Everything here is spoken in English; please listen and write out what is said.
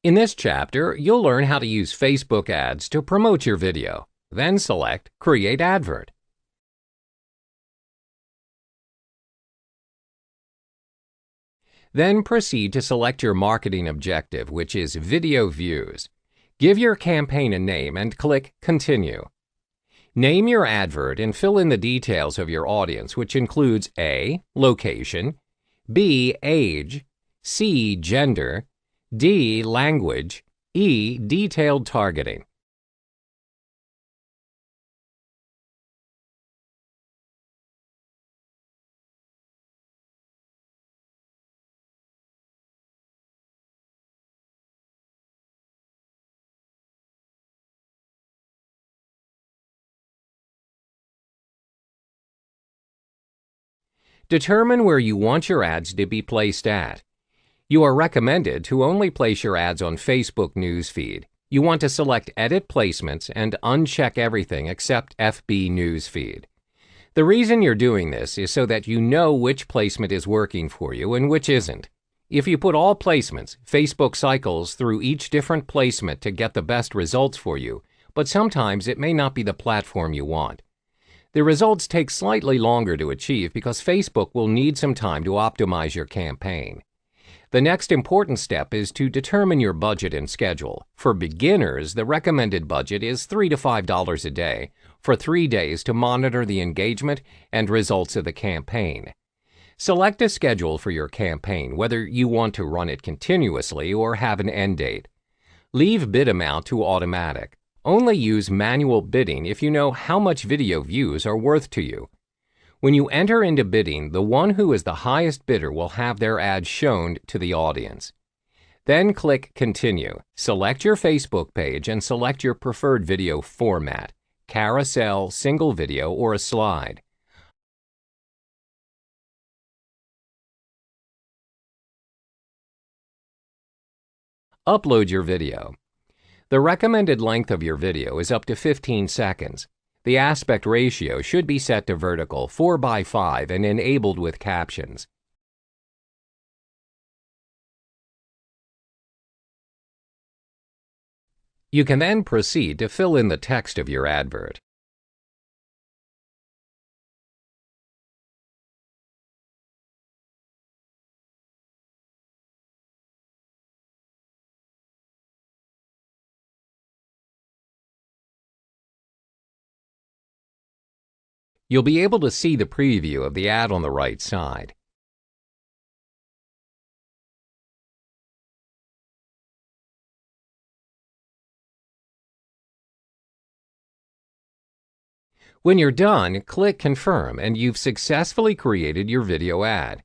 In this chapter, you'll learn how to use Facebook ads to promote your video. Then select Create Advert. Then proceed to select your marketing objective, which is video views. Give your campaign a name and click Continue. Name your advert and fill in the details of your audience, which includes A. Location, B. Age, C. Gender, D. Language, E. Detailed targeting. Determine where you want your ads to be placed at. You are recommended to only place your ads on Facebook Newsfeed. You want to select Edit Placements and uncheck everything except FB Newsfeed. The reason you're doing this is so that you know which placement is working for you and which isn't. If you put all placements, Facebook cycles through each different placement to get the best results for you, but sometimes it may not be the platform you want. The results take slightly longer to achieve because Facebook will need some time to optimize your campaign. The next important step is to determine your budget and schedule. For beginners, the recommended budget is $3 to $5 a day for 3 days to monitor the engagement and results of the campaign. Select a schedule for your campaign, whether you want to run it continuously or have an end date. Leave bid amount to automatic. Only use manual bidding if you know how much video views are worth to you. When you enter into bidding, the one who is the highest bidder will have their ad shown to the audience. Then click Continue. Select your Facebook page and select your preferred video format: carousel, single video, or a slide. Upload your video. The recommended length of your video is up to 15 seconds. The aspect ratio should be set to vertical 4:5 and enabled with captions. You can then proceed to fill in the text of your advert. You'll be able to see the preview of the ad on the right side. When you're done, click Confirm and you've successfully created your video ad.